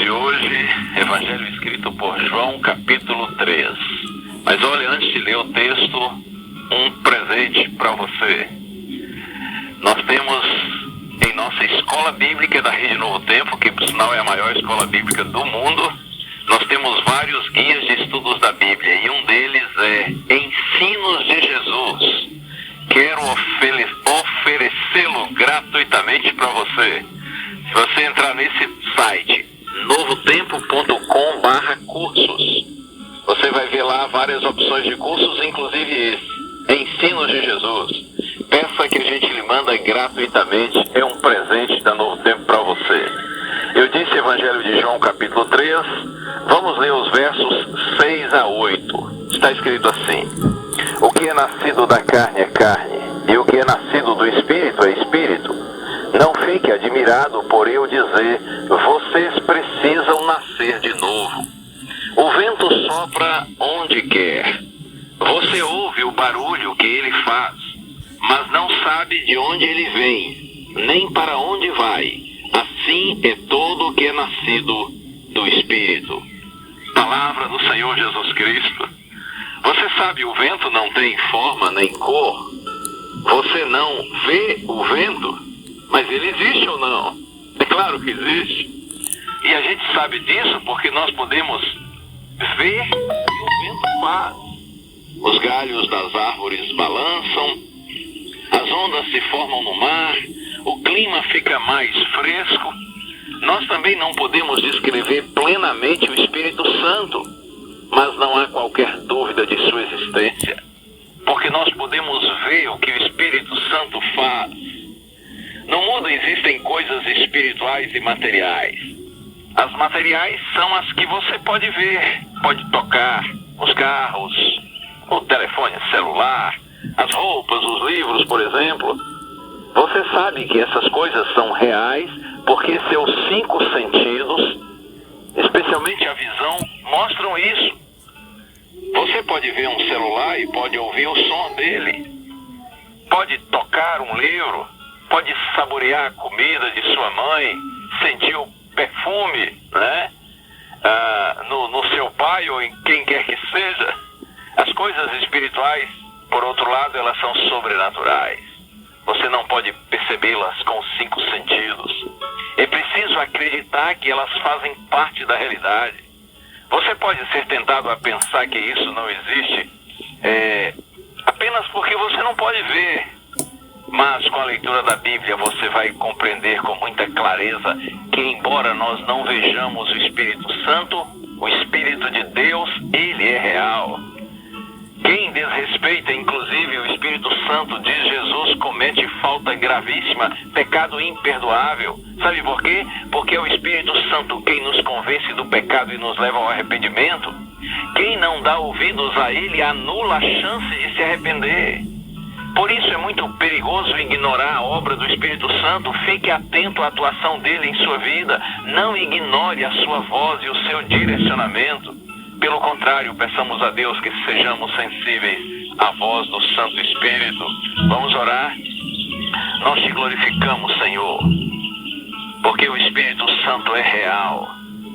de hoje, Evangelho escrito por João, capítulo 3. Mas olha, antes de ler o texto, um presente para você. Nós temos em nossa escola bíblica da Rede Novo Tempo, que por sinal é a maior escola bíblica do mundo, nós temos vários guias de estudos da Bíblia, e um deles é Ensinos de Jesus. Quero oferecê-lo gratuitamente para você. Se você entrar nesse site, novotempo.com/cursos, você vai ver lá várias opções de cursos, inclusive esse, Ensinos de Jesus. Peça que a gente lhe manda gratuitamente, é um presente da Novo Tempo para você. Eu disse Evangelho de João, capítulo 3, vamos ler os versos 6 a 8. Está escrito assim: o que é nascido da carne é carne, e o que é nascido do Espírito é Espírito. Não fique admirado por eu dizer, vocês precisam nascer de novo. O vento sopra onde quer. Você ouve o barulho que ele faz, mas não sabe de onde ele vem, nem para onde vai. Assim é todo o que é nascido do Espírito. Palavra do Senhor Jesus Cristo. Você sabe, o vento não tem forma nem cor. Você não vê o vento, mas ele existe ou não? É claro que existe. E a gente sabe disso porque nós podemos ver o que o vento faz. Os galhos das árvores balançam, as ondas se formam no mar, o clima fica mais fresco. Nós também não podemos descrever plenamente o Espírito Santo, mas não há qualquer dúvida de sua existência, porque nós podemos ver o que o Espírito Santo faz. No mundo existem coisas espirituais e materiais. As materiais são as que você pode ver, pode tocar, os carros, o telefone celular, as roupas, os livros, por exemplo. Você sabe que essas coisas são reais porque seus 5 sentidos, especialmente a visão, mostram isso. Você pode ver um celular e pode ouvir o som dele. Pode tocar um livro, pode saborear a comida de sua mãe, sentir o perfume, né? No seu pai ou em quem quer que seja. As coisas espirituais, por outro lado, elas são sobrenaturais. Você não pode percebê-las com os 5 sentidos. É preciso acreditar que elas fazem parte da realidade. Você pode ser tentado a pensar que isso não existe apenas porque você não pode ver. Mas com a leitura da Bíblia você vai compreender com muita clareza que, embora nós não vejamos o Espírito Santo, o Espírito de Deus, ele é real. Quem desrespeita inclusive o Espírito Santo, diz Jesus, comete falta gravíssima, pecado imperdoável. Sabe por quê? Porque é o Espírito Santo quem nos convence do pecado e nos leva ao arrependimento. Quem não dá ouvidos a ele anula a chance de se arrepender. Por isso é muito perigoso ignorar a obra do Espírito Santo. Fique atento à atuação dele em sua vida. Não ignore a sua voz e o seu direcionamento. Pelo contrário, peçamos a Deus que sejamos sensíveis à voz do Santo Espírito. Vamos orar? Nós te glorificamos, Senhor, porque o Espírito Santo é real.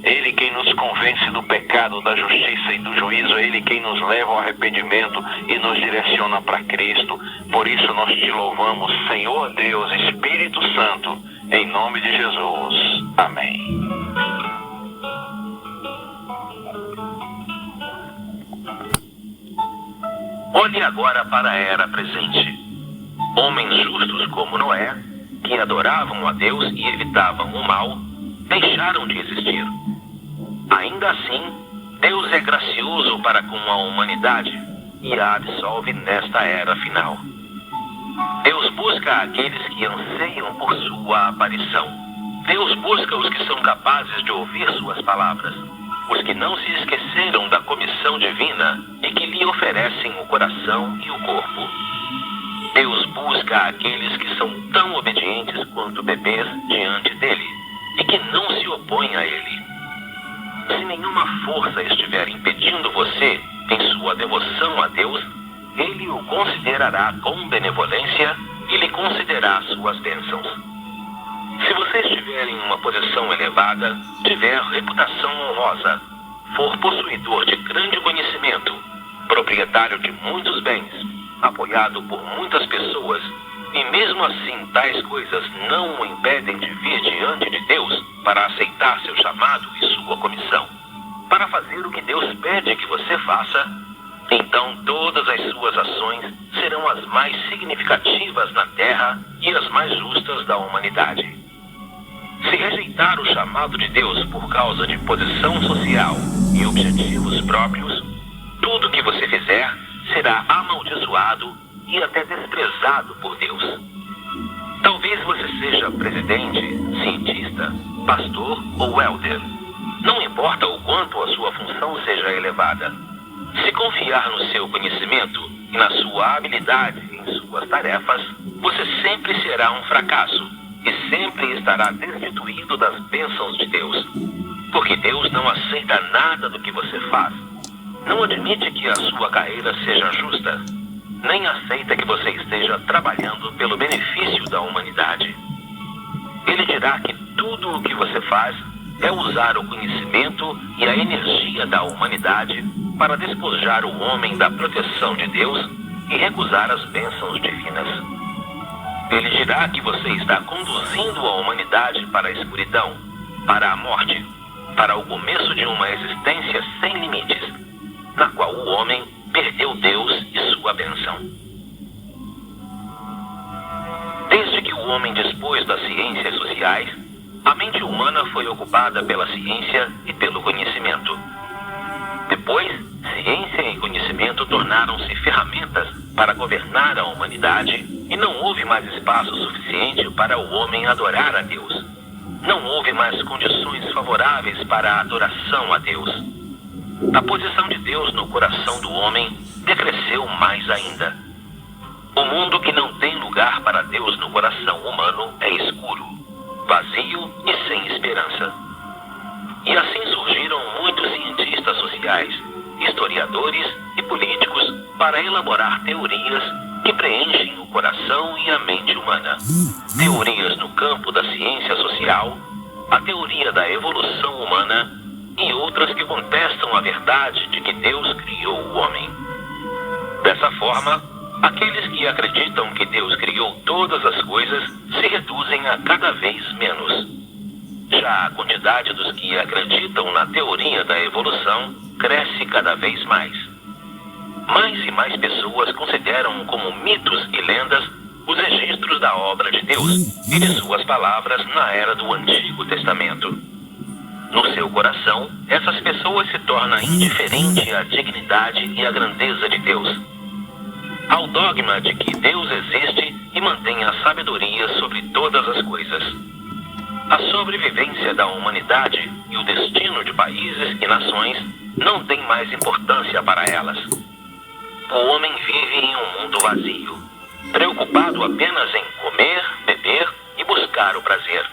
Ele quem nos convence do pecado, da justiça e do juízo. Ele quem nos leva ao arrependimento e nos direciona para Cristo. Por isso nós te louvamos, Senhor Deus, Espírito Santo, em nome de Jesus. Amém. Olhe agora para a era presente. Homens justos como Noé, que adoravam a Deus e evitavam o mal, deixaram de existir. Ainda assim, Deus é gracioso para com a humanidade e a absolve nesta era final. Deus busca aqueles que anseiam por sua aparição. Deus busca os que são capazes de ouvir suas palavras, os que não se esqueceram da comissão divina e que lhe oferecem o coração e o corpo. Deus busca aqueles que são tão obedientes quanto bebês diante dele e que não se opõem a ele. Se nenhuma força estiver impedindo você em sua devoção a Deus, ele o considerará com benevolência e lhe concederá suas bênçãos. Se você você estiver em uma posição elevada, tiver reputação honrosa, for possuidor de grande conhecimento, proprietário de muitos bens, apoiado por muitas pessoas, e mesmo assim tais coisas não o impedem de vir diante de Deus para aceitar seu chamado e sua comissão, para fazer o que Deus pede que você faça, então todas as suas ações serão as mais significativas na terra e as mais justas da humanidade. Se rejeitar o chamado de Deus por causa de posição social e objetivos próprios, tudo que você fizer será amaldiçoado e até desprezado por Deus. Talvez você seja presidente, cientista, pastor ou elder. Não importa o quanto a sua função seja elevada. Se confiar no seu conhecimento e na sua habilidade em suas tarefas, você sempre será um fracasso e sempre estará destituído das bênçãos de Deus. Porque Deus não aceita nada do que você faz. Não admite que a sua carreira seja justa, nem aceita que você esteja trabalhando pelo benefício da humanidade. Ele dirá que tudo o que você faz é usar o conhecimento e a energia da humanidade para despojar o homem da proteção de Deus e recusar as bênçãos divinas. Ele dirá que você está conduzindo a humanidade para a escuridão, para a morte, para o começo de uma existência sem limites, na qual o homem perdeu Deus e sua bênção. Desde que o homem dispôs das ciências sociais, a mente humana foi ocupada pela ciência e pelo conhecimento. Depois, ciência e conhecimento tornaram-se ferramentas para governar a humanidade e não houve mais espaço suficiente para o homem adorar a Deus. Não houve mais condições favoráveis para a adoração a Deus. A posição de Deus no coração do homem decresceu mais ainda. O mundo que não tem lugar para Deus no coração humano é escuro, vazio e sem esperança. E assim surgiram muitos cientistas sociais, historiadores e políticos para elaborar teorias que preenchem o coração e a mente humana. Teorias no campo da ciência social, a teoria da evolução humana e outras que contestam a verdade de que Deus criou o homem. Dessa forma, aqueles que acreditam que Deus criou todas as coisas se reduzem a cada vez menos. Já a quantidade dos que acreditam na teoria da evolução cresce cada vez mais. Mais e mais pessoas consideram como mitos e lendas os registros da obra de Deus e de suas palavras na era do Antigo Testamento. No seu coração, essas pessoas se tornam indiferentes à dignidade e à grandeza de Deus, ao dogma de que Deus existe e mantém a sabedoria sobre todas as coisas. A sobrevivência da humanidade e o destino de países e nações não tem mais importância para elas. O homem vive em um mundo vazio, preocupado apenas em comer, beber e buscar o prazer.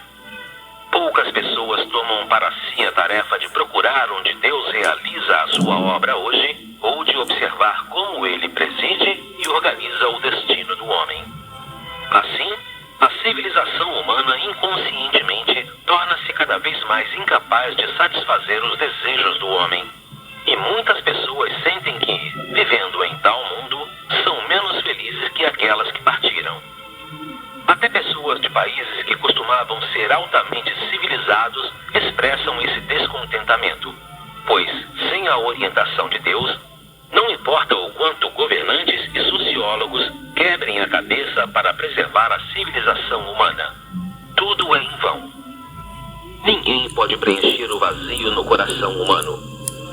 Poucas pessoas tomam para si a tarefa de procurar onde Deus realiza a sua obra hoje ou de observar como ele preside e organiza o destino do homem. Assim, a civilização humana inconscientemente torna-se cada vez mais incapaz de satisfazer os desejos do homem. E muitas pessoas sentem que, vivendo em tal mundo, são menos felizes que aquelas que partiram. Até pessoas de países que costumavam ser altamente civilizados expressam esse descontentamento, pois, sem a orientação de Deus, não importa o quanto governantes e sociólogos quebrem a cabeça para preservar a civilização humana, tudo é em vão. Ninguém pode preencher o vazio no coração humano,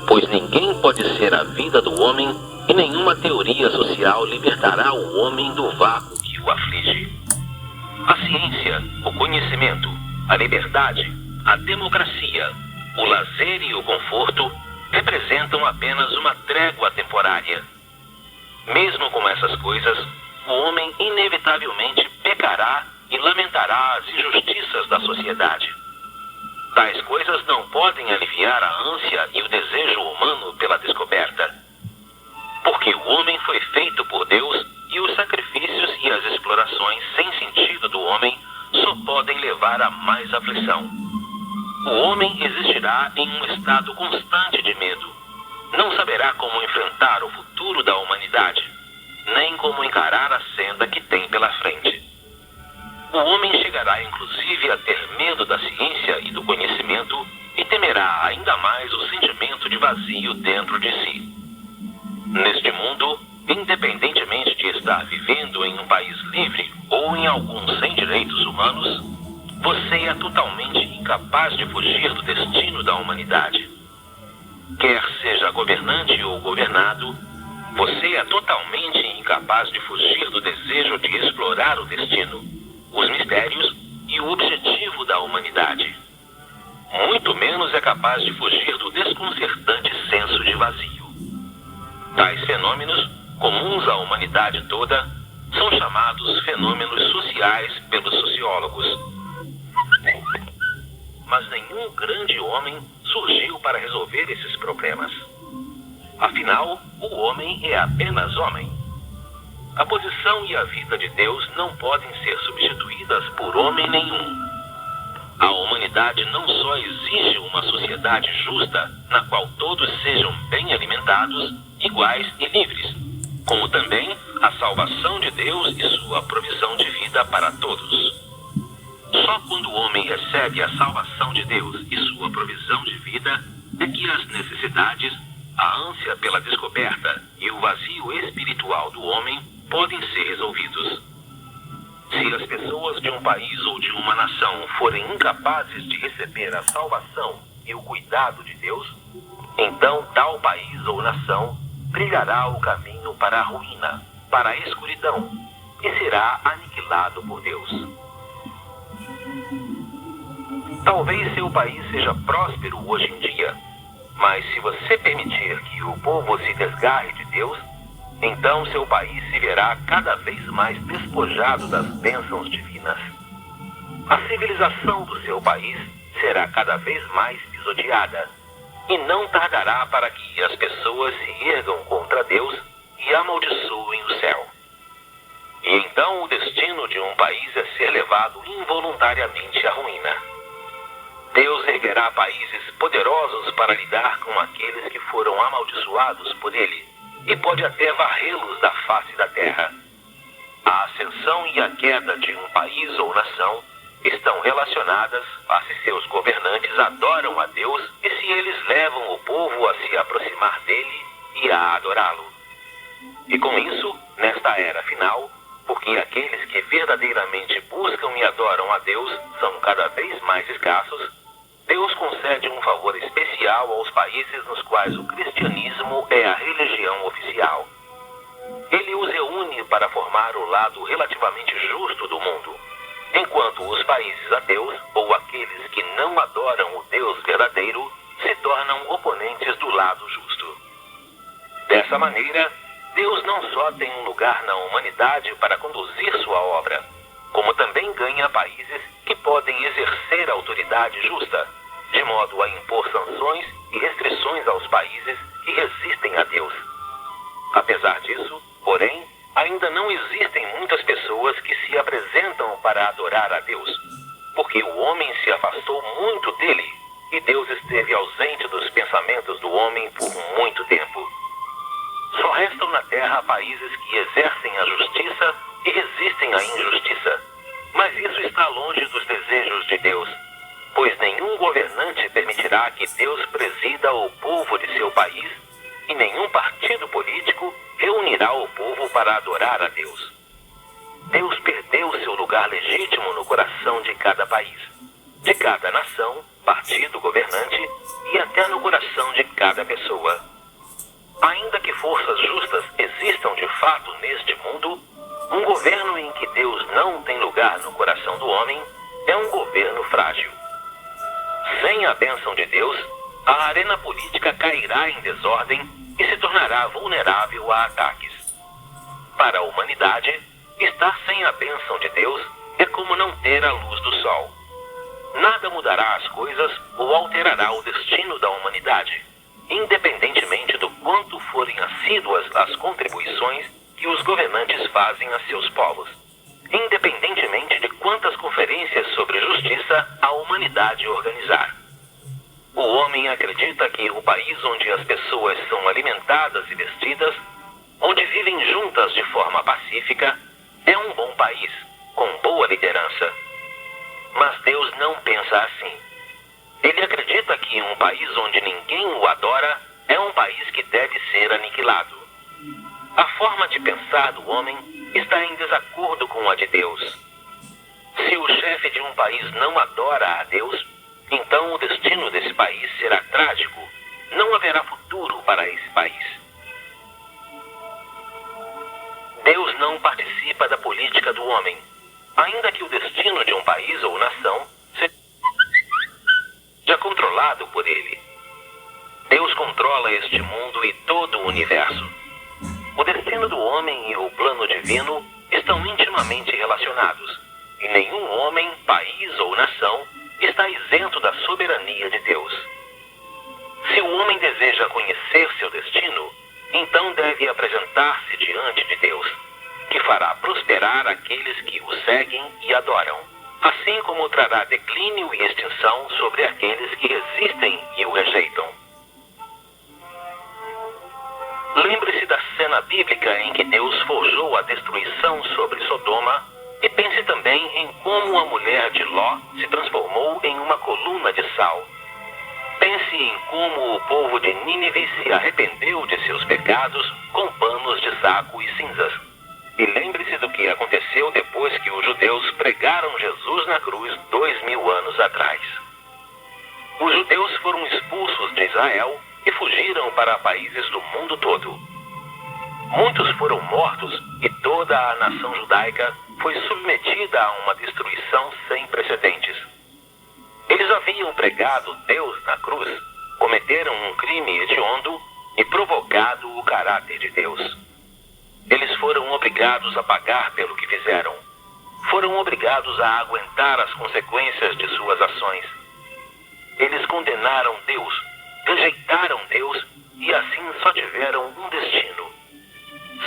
pois ninguém pode ser a vida do homem e nenhuma teoria social libertará o homem do vácuo que o aflige. A ciência, o conhecimento, a liberdade, a democracia, o lazer e o conforto representam apenas uma trégua temporária. Mesmo com essas coisas, o homem inevitavelmente pecará e lamentará as injustiças da sociedade. Tais coisas não podem aliviar a ânsia e o desejo humano pela descoberta. Porque o homem foi feito por Deus e os sacrifícios e as explorações sem sentido do homem só podem levar a mais aflição. O homem existirá em um estado constante de medo. Não saberá como enfrentar o futuro da humanidade, nem como encarar a senda que tem pela frente. O homem chegará inclusive a ter medo da ciência e do conhecimento e temerá ainda mais o sentimento de vazio dentro de si. Neste mundo, independentemente de estar vivendo em um país livre ou em algum sem direitos humanos, você é totalmente incapaz de fugir do destino da humanidade. Quer seja governante ou governado, você é totalmente incapaz de fugir do desejo de explorar o destino, os mistérios e o objetivo da humanidade. Muito menos é capaz de fugir do desconcertante senso de vazio. Tais fenômenos, comuns à humanidade toda, são chamados fenômenos sociais pelos sociólogos. Mas nenhum grande homem surgiu para resolver esses problemas. Afinal, o homem é apenas homem. A posição e a vida de Deus não podem ser substituídas por homem nenhum. A humanidade não só exige uma sociedade justa, na qual todos sejam bem alimentados, iguais e livres, como também a salvação de Deus e sua provisão de vida para todos. Só quando o homem recebe a salvação de Deus e sua provisão de vida é que as necessidades, a ânsia pela descoberta e o vazio espiritual do homem podem ser resolvidos. Se as pessoas de um país ou de uma nação forem incapazes de receber a salvação e o cuidado de Deus, então tal país ou nação trilhará o caminho para a ruína, para a escuridão, e será aniquilado por Deus. Talvez seu país seja próspero hoje em dia, mas se você permitir que o povo se desgarre de Deus, então seu país se verá cada vez mais despojado das bênçãos divinas. A civilização do seu país será cada vez mais pisoteada, e não tardará para que as pessoas se ergam contra Deus e amaldiçoem o céu. E então o destino de um país é ser levado involuntariamente à ruína. Deus erguerá países poderosos para lidar com aqueles que foram amaldiçoados por ele, e pode até varrê-los da face da terra. A ascensão e a queda de um país ou nação estão relacionadas a se seus governantes adoram a Deus e se eles levam o povo a se aproximar dele e a adorá-lo. E com isso, nesta era final, porque aqueles que verdadeiramente buscam e adoram a Deus são cada vez mais escassos, Deus concede um favor especial aos países nos quais o cristianismo é a religião oficial. Ele os reúne para formar o lado relativamente justo do mundo, enquanto os países ateus, ou aqueles que não adoram o Deus verdadeiro, se tornam oponentes do lado justo. Dessa maneira, Deus não só tem um lugar na humanidade para conduzir sua obra, como também ganha países que podem exercer autoridade justa, de modo a impor sanções e restrições aos países que resistem a Deus. Apesar disso, porém, ainda não existem muitas pessoas que se apresentam para adorar a Deus, porque o homem se afastou muito dele e Deus esteve ausente dos pensamentos do homem por muito tempo. Só restam na terra países que exercem a justiça e resistem à injustiça, mas isso está longe dos desejos de Deus, pois nenhum governante permitirá que Deus presida o povo de seu país e nenhum partido político reunirá o povo para adorar a Deus. Deus perdeu seu lugar legítimo no coração de cada país, de cada nação, partido governante e até no coração de cada pessoa. Ainda que forças justas existam de fato neste mundo, um governo em que Deus não tem lugar no coração do homem é um governo frágil. Sem a bênção de Deus, a arena política cairá em desordem e se tornará vulnerável a ataques. Para a humanidade, estar sem a bênção de Deus é como não ter a luz do sol. Nada mudará as coisas ou alterará o destino da humanidade, independentemente do quanto forem assíduas as contribuições que os governantes fazem a seus povos, independentemente de quanto quantas conferências sobre justiça a humanidade organizar. O homem acredita que o país onde as pessoas são alimentadas e vestidas, onde vivem juntas de forma pacífica, é um bom país, com boa liderança. Mas Deus não pensa assim. Ele acredita que um país onde ninguém o adora é um país que deve ser aniquilado. A forma de pensar do homem está em desacordo com a de Deus. Se o chefe de um país não adora a Deus, então o destino desse país será trágico. Não haverá futuro para esse país. Deus não participa da política do homem, ainda que o destino de um país ou nação seja controlado por ele. Deus controla este mundo e todo o universo. O destino do homem e o plano divino estão intimamente relacionados, e nenhum homem, país ou nação está isento da soberania de Deus. Se o homem deseja conhecer seu destino, então deve apresentar-se diante de Deus, que fará prosperar aqueles que o seguem e adoram, assim como trará declínio e extinção sobre aqueles que resistem e o rejeitam. Lembre-se da cena bíblica em que Deus forjou a destruição sobre Sodoma e pense também em como a mulher de Ló se transformou em uma coluna de sal. Pense em como o povo de Nínive se arrependeu de seus pecados com panos de saco e cinzas. E lembre-se do que aconteceu depois que os judeus pregaram Jesus na cruz 2000 anos atrás. Os judeus foram expulsos de Israel e fugiram para países do mundo todo. Muitos foram mortos e toda a nação judaica foi submetida a uma destruição sem precedentes. Eles haviam pregado Deus na cruz, cometeram um crime hediondo e provocado o caráter de Deus. Eles foram obrigados a pagar pelo que fizeram. Foram obrigados a aguentar as consequências de suas ações. Eles condenaram Deus, rejeitaram Deus e assim só tiveram um destino: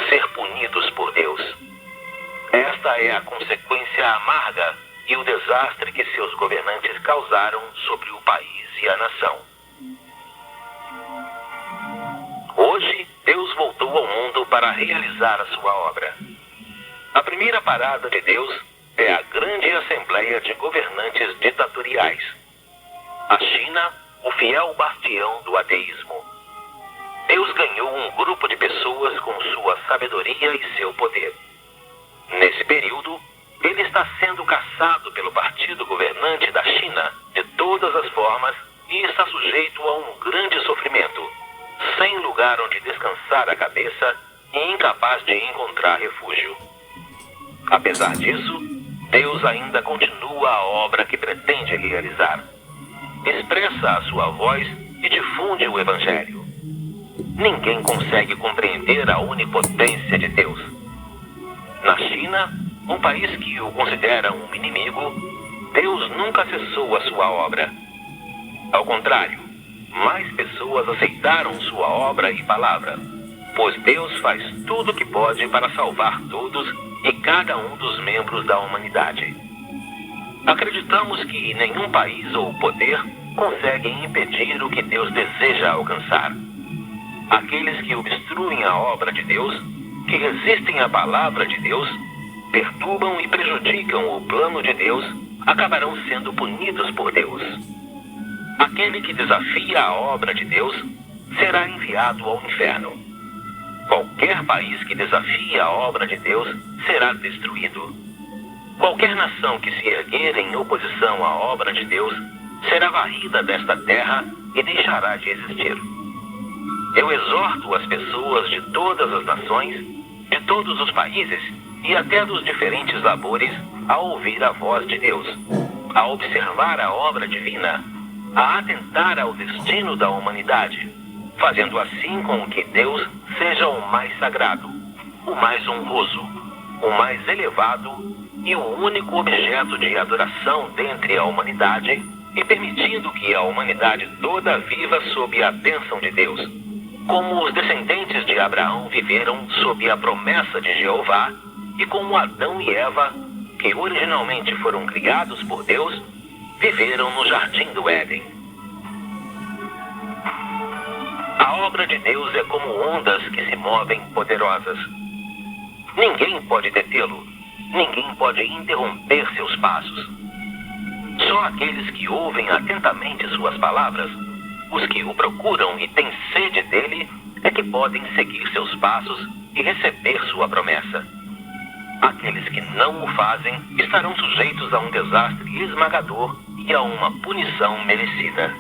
ser punidos por Deus. Esta é a consequência amarga e o desastre que seus governantes causaram sobre o país e a nação. Hoje, Deus voltou ao mundo para realizar a sua obra. A primeira parada de Deus é a grande assembleia de governantes ditatoriais. A China, o fiel bastião do ateísmo. Deus ganhou um grupo de pessoas com sua sabedoria e seu poder. Nesse período, ele está sendo caçado pelo partido governante da China de todas as formas e está sujeito a um grande sofrimento, sem lugar onde descansar a cabeça e incapaz de encontrar refúgio. Apesar disso, Deus ainda continua a obra que pretende realizar. Expressa a sua voz e difunde o Evangelho. Ninguém consegue compreender a onipotência de Deus. Na China, um país que o considera um inimigo, Deus nunca cessou a sua obra. Ao contrário, mais pessoas aceitaram sua obra e palavra, pois Deus faz tudo o que pode para salvar todos e cada um dos membros da humanidade. Acreditamos que nenhum país ou poder conseguem impedir o que Deus deseja alcançar. Aqueles que obstruem a obra de Deus, que resistem à palavra de Deus, perturbam e prejudicam o plano de Deus, acabarão sendo punidos por Deus. Aquele que desafia a obra de Deus será enviado ao inferno. Qualquer país que desafie a obra de Deus será destruído. Qualquer nação que se erguer em oposição à obra de Deus será varrida desta terra e deixará de existir. Eu exorto as pessoas de todas as nações, de todos os países e até dos diferentes labores a ouvir a voz de Deus, a observar a obra divina, a atentar ao destino da humanidade, fazendo assim com que Deus seja o mais sagrado, o mais honroso, o mais elevado e o único objeto de adoração dentre a humanidade e permitindo que a humanidade toda viva sob a bênção de Deus, como os descendentes de Abraão viveram sob a promessa de Jeová e como Adão e Eva que originalmente foram criados por Deus, viveram no jardim do Éden. A obra de Deus é como ondas que se movem poderosas. Ninguém pode detê-lo, ninguém pode interromper seus passos. Só aqueles que ouvem atentamente suas palavras, os que o procuram e têm sede dele, é que podem seguir seus passos e receber sua promessa. Aqueles que não o fazem estarão sujeitos a um desastre esmagador e a uma punição merecida.